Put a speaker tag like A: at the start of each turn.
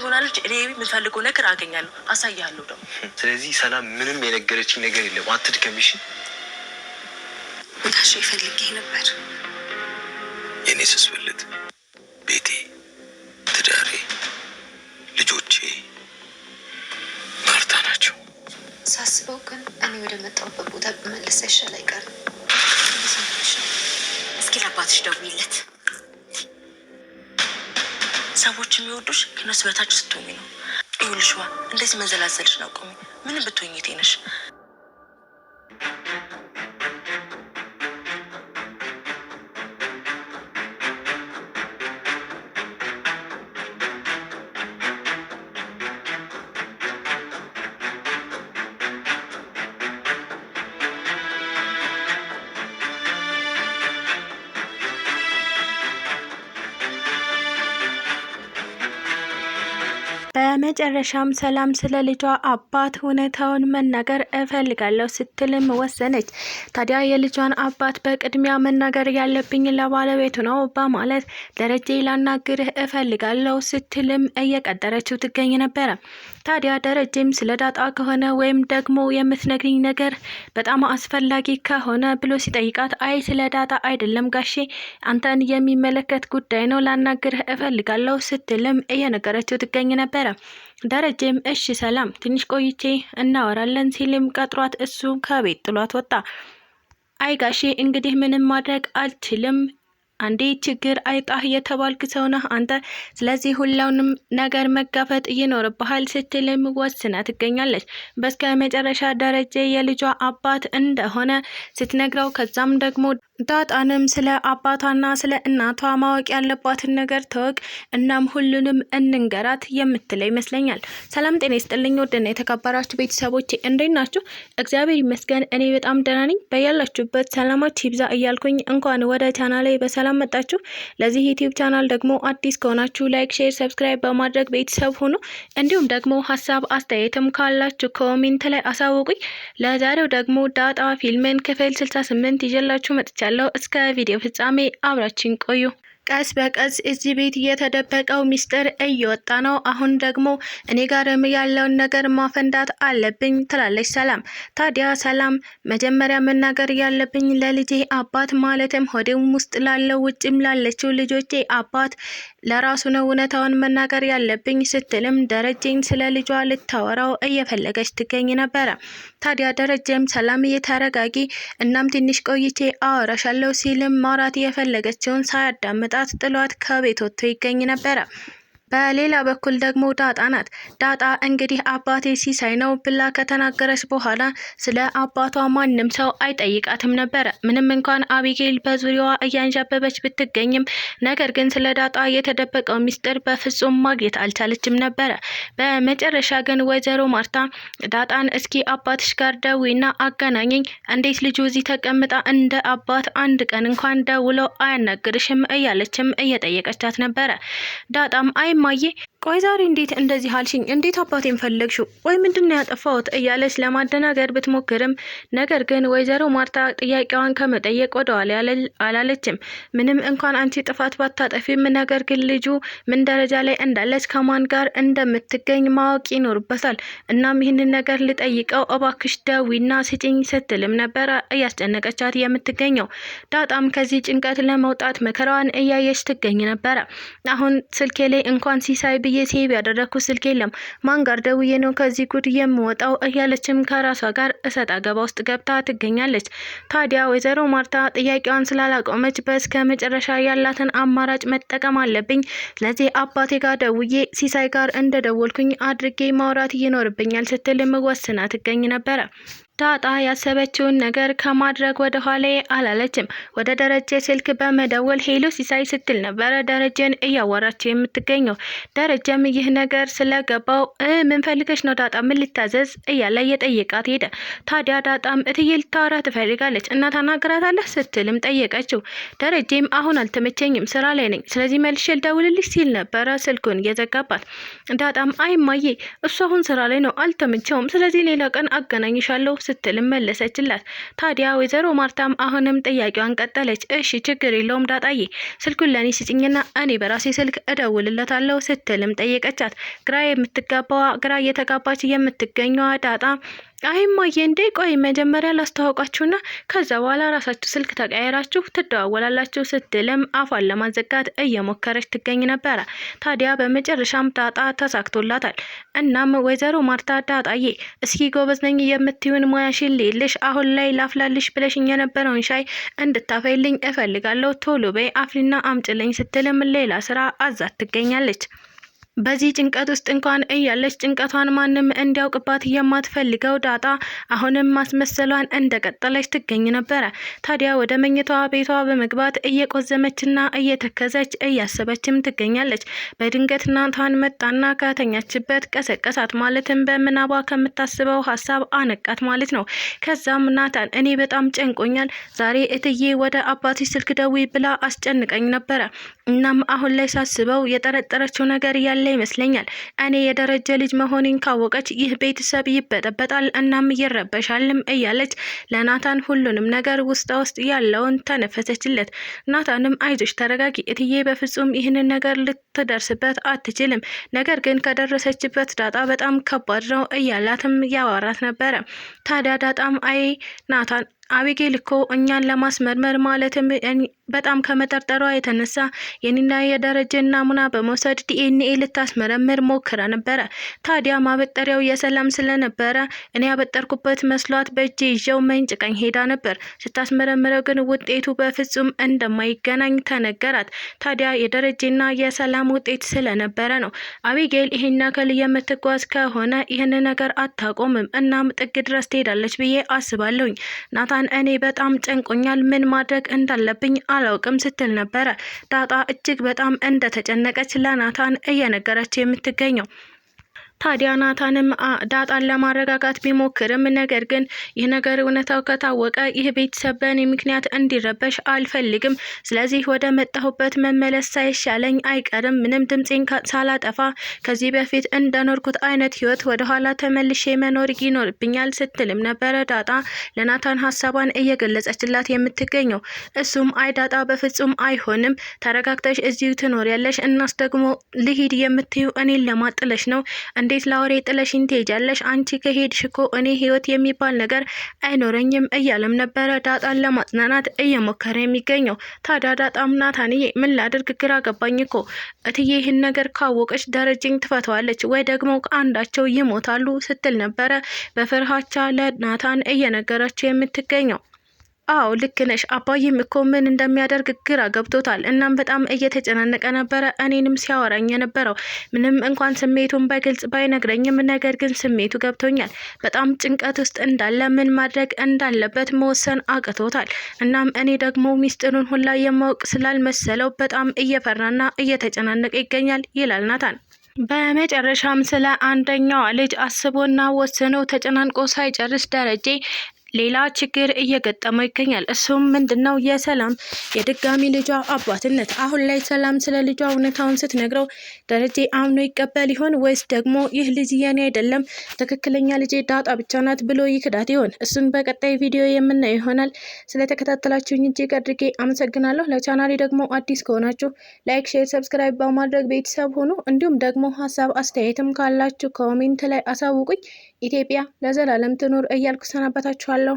A: ትሆናለች። እኔ የምፈልገው ነገር አገኛለሁ፣ አሳያለሁ ደግሞ።
B: ስለዚህ ሰላም ምንም የነገረችኝ ነገር የለም። አትድከሚሽ።
A: ጋሼ ፈልጌ ነበር።
B: የኔ ስስብልት ቤቴ፣ ትዳሬ፣ ልጆቼ ማርታ ናቸው።
A: ሳስበው ግን እኔ ወደ መጣሁበት ቦታ ብመለስ ይሻል አይቀርም። እስኪ ለአባትሽ ደውይለት። ሰዎች የሚወዱሽ ከነሱ በታች ስትሆኚ ነው። ይኸውልሽ እንደዚህ መዘላዘልሽ ነው። ቆሚ። ምንም ብትሆኚ ጤነሽ
C: በመጨረሻም ሰላም ስለ ልጇ አባት ሁኔታውን መናገር እፈልጋለሁ ስትልም ወሰነች። ታዲያ የልጇን አባት በቅድሚያ መናገር ያለብኝ ለባለቤቱ ነው በማለት ደረጀ ላናግርህ እፈልጋለሁ ስትልም እየቀጠረችው ትገኝ ነበረ። ታዲያ ደረጀም ስለ ዳጣ ከሆነ ወይም ደግሞ የምትነግሪኝ ነገር በጣም አስፈላጊ ከሆነ ብሎ ሲጠይቃት አይ ስለ ዳጣ አይደለም ጋሼ አንተን የሚመለከት ጉዳይ ነው ላናግርህ እፈልጋለሁ ስትልም እየነገረችው ትገኝ ነበረ። ደረጀም እሺ ሰላም ትንሽ ቆይቼ እናወራለን ሲልም ቀጥሯት እሱ ከቤት ጥሏት ወጣ። አይ ጋሼ እንግዲህ ምንም ማድረግ አልችልም፣ አንዴ ችግር አይጣህ የተባልክ ሰው ነህ አንተ፣ ስለዚህ ሁሉንም ነገር መጋፈጥ ይኖርብሃል ስትልም ወስና ትገኛለች። በስከ መጨረሻ ደረጀ የልጇ አባት እንደሆነ ስትነግረው ከዛም ደግሞ ዳጣንም ስለ አባቷና ስለ እናቷ ማወቅ ያለባትን ነገር ተወቅ፣ እናም ሁሉንም እንንገራት የምትለው ይመስለኛል። ሰላም ጤና ይስጥልኝ ወደና የተከበራችሁ ቤተሰቦቼ እንዴት ናችሁ? እግዚአብሔር ይመስገን እኔ በጣም ደህና ነኝ። በያላችሁበት ሰላማችሁ ይብዛ እያልኩኝ እንኳን ወደ ቻናሌ በሰላም መጣችሁ። ለዚህ ዩቲዩብ ቻናል ደግሞ አዲስ ከሆናችሁ ላይክ፣ ሼር፣ ሰብስክራይብ በማድረግ ቤተሰብ ሁኑ። እንዲሁም ደግሞ ሀሳብ አስተያየትም ካላችሁ ኮሜንት ላይ አሳውቁኝ። ለዛሬው ደግሞ ዳጣ ፊልምን ክፍል 68 ይዤላችሁ መጥቻለሁ። እስከ ቪዲዮ ፍጻሜ አብራችን ቆዩ። ቀስ በቀስ እዚህ ቤት የተደበቀው ሚስጥር እየወጣ ነው። አሁን ደግሞ እኔ ጋርም ያለውን ነገር ማፈንዳት አለብኝ ትላለች ሰላም። ታዲያ ሰላም መጀመሪያ መናገር ያለብኝ ለልጄ አባት ማለትም ሆዴም ውስጥ ላለው ውጭም ላለችው ልጆቼ አባት ለራሱ ነው እውነታውን መናገር ያለብኝ ስትልም ደረጀን ስለ ልጇ ልታወራው እየፈለገች ትገኝ ነበረ። ታዲያ ደረጀም ሰላም እየተረጋጊ እናም ትንሽ ቆይቼ አወራሻለሁ ሲልም ማውራት የፈለገችውን ሳያዳምጥ ጥሏት ከቤት ወጥቶ ይገኝ ነበረ። በሌላ በኩል ደግሞ ዳጣ ናት። ዳጣ እንግዲህ አባቴ ሲሳይ ነው ብላ ከተናገረች በኋላ ስለ አባቷ ማንም ሰው አይጠይቃትም ነበረ። ምንም እንኳን አቢጌል በዙሪያዋ እያንዣበበች ብትገኝም ነገር ግን ስለ ዳጣ የተደበቀው ሚስጥር በፍጹም ማግኘት አልቻለችም ነበረ። በመጨረሻ ግን ወይዘሮ ማርታ ዳጣን እስኪ አባትሽ ጋር ደዊና አገናኘኝ፣ እንዴት ልጁ እዚህ ተቀምጣ እንደ አባት አንድ ቀን እንኳን ደውለው አያናግርሽም እያለችም እየጠየቀቻት ነበረ። ዳጣም አይ ማዬ ቆይ ዛሬ እንዴት እንደዚህ አልሽኝ? እንዴት አባቴን ፈለግሽው? ወይ ምንድነው ያጠፋሁት? እያለች ለማደናገር ብትሞክርም ነገር ግን ወይዘሮ ማርታ ጥያቄዋን ከመጠየቅ ወደኋላ አላለችም። ምንም እንኳን አንቺ ጥፋት ባታጠፊም ነገር ግን ልጁ ምን ደረጃ ላይ እንዳለች ከማን ጋር እንደምትገኝ ማወቅ ይኖርበታል። እናም ይህንን ነገር ልጠይቀው እባክሽ ደዊና ስጭኝ ስትልም ነበረ እያስጨነቀቻት የምትገኘው። ዳጣም ከዚህ ጭንቀት ለመውጣት መከራዋን እያየች ትገኝ ነበረ። አሁን ስልኬ ላይ እንኳን ሲሳይ ሴቭ ያደረኩት ስልክ የለም፣ ማን ጋር ደውዬ ነው ከዚህ ጉድ የምወጣው እያለችም ከራሷ ጋር እሰጥ አገባ ውስጥ ገብታ ትገኛለች። ታዲያ ወይዘሮ ማርታ ጥያቄዋን ስላላቆመች በስከ መጨረሻ ያላትን አማራጭ መጠቀም አለብኝ፣ ስለዚህ አባቴ ጋር ደውዬ ሲሳይ ጋር እንደደወልኩኝ አድርጌ ማውራት ይኖርብኛል ስትልም ወስና ትገኝ ነበረ። ዳጣ ያሰበችውን ነገር ከማድረግ ወደ ኋላ አላለችም። ወደ ደረጀ ስልክ በመደወል ሄሎ ሲሳይ ስትል ነበረ ደረጀን እያወራችው የምትገኘው። ደረጀም ይህ ነገር ስለገባው ምን ፈልገሽ ነው ዳጣ ምን ልታዘዝ እያለ የጠየቃት ሄደ። ታዲያ ዳጣም እትዬ ልታወራ ትፈልጋለች እና ታናግራታለህ ስትልም ጠየቀችው። ደረጀም አሁን አልተመቸኝም ስራ ላይ ነኝ፣ ስለዚህ መልሼ ልደውልልሽ ሲል ነበረ ስልኩን እየዘጋባት። ዳጣም አይ እማዬ እሱ አሁን ስራ ላይ ነው አልተመቸውም፣ ስለዚህ ሌላ ቀን አገናኝሻለሁ ስትል መለሰችላት። ታዲያ ወይዘሮ ማርታም አሁንም ጥያቄዋን ቀጠለች። እሺ ችግር የለውም ዳጣዬ፣ ስልኩን ለኔ ስጭኝና እኔ በራሴ ስልክ እደውልለታለሁ ስትልም ጠየቀቻት። ግራ እየተጋባች የምትገኘዋ ዳጣ አይማዬ እንዴ ቆይ መጀመሪያ ላስተዋውቃችሁና ከዛ በኋላ ራሳችሁ ስልክ ተቀያየራችሁ ትደዋወላላችሁ ስትልም አፏን ለማዘጋት እየሞከረች ትገኝ ነበረ። ታዲያ በመጨረሻም ዳጣ ተሳክቶላታል። እናም ወይዘሮ ማርታ ዳጣዬ እስኪ ጎበዝ ነኝ የምትይውን ሙያሽን ልልሽ አሁን ላይ ላፍላልሽ ብለሽኝ የነበረውን ሻይ እንድታፈይልኝ እፈልጋለሁ፣ ቶሎ በይ አፍሊና አምጭልኝ ስትልም ሌላ ስራ አዛት ትገኛለች። በዚህ ጭንቀት ውስጥ እንኳን እያለች ጭንቀቷን ማንም እንዲያውቅባት የማትፈልገው ዳጣ አሁንም ማስመሰሏን እንደቀጠለች ትገኝ ነበረ። ታዲያ ወደ መኝታዋ ቤቷ በመግባት እየቆዘመችና እየተከዘች እያሰበችም ትገኛለች። በድንገት ናታን መጣና ከተኛችበት ቀሰቀሳት። ማለትም በምናቧ ከምታስበው ሀሳብ አነቃት ማለት ነው። ከዛም ናታን እኔ በጣም ጨንቆኛል፣ ዛሬ እትዬ ወደ አባትሽ ስልክ ደውይ ብላ አስጨንቀኝ ነበረ። እናም አሁን ላይ ሳስበው የጠረጠረችው ነገር ያለ ይመስለኛል። እኔ የደረጀ ልጅ መሆኔን ካወቀች ይህ ቤተሰብ ይበጠበጣል፣ እናም ይረበሻልም እያለች ለናታን ሁሉንም ነገር ውስጥ ያለውን ተነፈሰችለት። ናታንም አይዞሽ ተረጋጊ እትዬ በፍጹም ይህንን ነገር ልትደርስበት አትችልም፣ ነገር ግን ከደረሰችበት ዳጣ በጣም ከባድ ነው እያላትም ያወራት ነበረ። ታዲያ ዳጣም አይ ናታን አቢጌል እኮ እኛን ለማስመርመር ማለትም በጣም ከመጠርጠሯ የተነሳ የኔና የደረጀን ናሙና በመውሰድ ዲኤንኤ ልታስመረምር ሞክራ ነበረ። ታዲያ ማበጠሪያው የሰላም ስለነበረ እኔ ያበጠርኩበት መስሏት በእጄ ይዤው መንጭቀኝ ሄዳ ነበር። ስታስመረምረው ግን ውጤቱ በፍጹም እንደማይገናኝ ተነገራት። ታዲያ የደረጀና የሰላም ውጤት ስለነበረ ነው። አቢጌል ይሄን ያክል የምትጓዝ ከሆነ ይህን ነገር አታቆምም፣ እናም ጥግ ድረስ ትሄዳለች ብዬ አስባለሁኝ። ናታን እኔ በጣም ጨንቆኛል፣ ምን ማድረግ እንዳለብኝ አላውቅም ስትል ነበረ። ዳጣ እጅግ በጣም እንደተጨነቀች ለናታን እየነገረች የምትገኘው። ታዲያ ናታንም ዳጣን ለማረጋጋት ቢሞክርም ነገር ግን ይህ ነገር እውነታው ከታወቀ ይህ ቤተሰብ በእኔ ምክንያት እንዲረበሽ አልፈልግም። ስለዚህ ወደ መጣሁበት መመለስ ሳይሻለኝ አይቀርም። ምንም ድምፄን ሳላጠፋ ከዚህ በፊት እንደኖርኩት አይነት ህይወት ወደኋላ ተመልሼ መኖር ይኖርብኛል ስትልም ነበረ ዳጣ ለናታን ሀሳቧን እየገለጸችላት የምትገኘው። እሱም አይ ዳጣ በፍጹም አይሆንም፣ ተረጋግተሽ እዚሁ ትኖሪያለሽ፣ እናስ ደግሞ ልሂድ የምትዩ እኔን ለማጥለሽ ነው እንዴት ላውሬ ጥለሽኝ ትሄጃለሽ? አንቺ ከሄድሽ እኮ እኔ ህይወት የሚባል ነገር አይኖረኝም እያለም ነበረ ዳጣን ለማጽናናት እየሞከረ የሚገኘው። ታዲያ ዳጣም ናታንዬ ምን ላድርግ ግራ ገባኝ እኮ እትዬ ይህን ነገር ካወቀች ደረጀኝ ትፈተዋለች ወይ ደግሞ አንዳቸው ይሞታሉ ስትል ነበረ በፍርሃቻ ለናታን እየነገረችው የምትገኘው። አዎ ልክ ነሽ፣ አባዬም እኮ ምን እንደሚያደርግ ግራ ገብቶታል። እናም በጣም እየተጨናነቀ ነበረ እኔንም ሲያወራኝ የነበረው። ምንም እንኳን ስሜቱን በግልጽ ባይነግረኝም ነገር ግን ስሜቱ ገብቶኛል። በጣም ጭንቀት ውስጥ እንዳለ ምን ማድረግ እንዳለበት መወሰን አቅቶታል። እናም እኔ ደግሞ ሚስጥሩን ሁላ የማውቅ ስላልመሰለው በጣም እየፈራና እየተጨናነቀ ይገኛል ይላል ናታን። በመጨረሻም ስለ አንደኛዋ ልጅ አስቦና ወስኖ ተጨናንቆ ሳይጨርስ ደረጀ ሌላ ችግር እየገጠመው ይገኛል። እሱም ምንድነው? የሰላም የድጋሚ ልጇ አባትነት። አሁን ላይ ሰላም ስለ ልጇ እውነታውን ስትነግረው ደረጀ አምኖ ይቀበል ይሆን ወይስ ደግሞ ይህ ልጅ የኔ አይደለም ትክክለኛ ልጄ ዳጣ ብቻ ናት ብሎ ይክዳት ይሆን? እሱን በቀጣይ ቪዲዮ የምናየው ይሆናል። ስለተከታተላችሁኝ እጅግ አድርጌ አመሰግናለሁ። ለቻናሌ ደግሞ አዲስ ከሆናችሁ ላይክ፣ ሼር፣ ሰብስክራይብ በማድረግ ቤተሰብ ሁኑ። እንዲሁም ደግሞ ሀሳብ አስተያየትም ካላችሁ ኮሜንት ላይ አሳውቁኝ። ኢትዮጵያ ለዘላለም ትኑር እያልኩ ሰናበታችኋለሁ።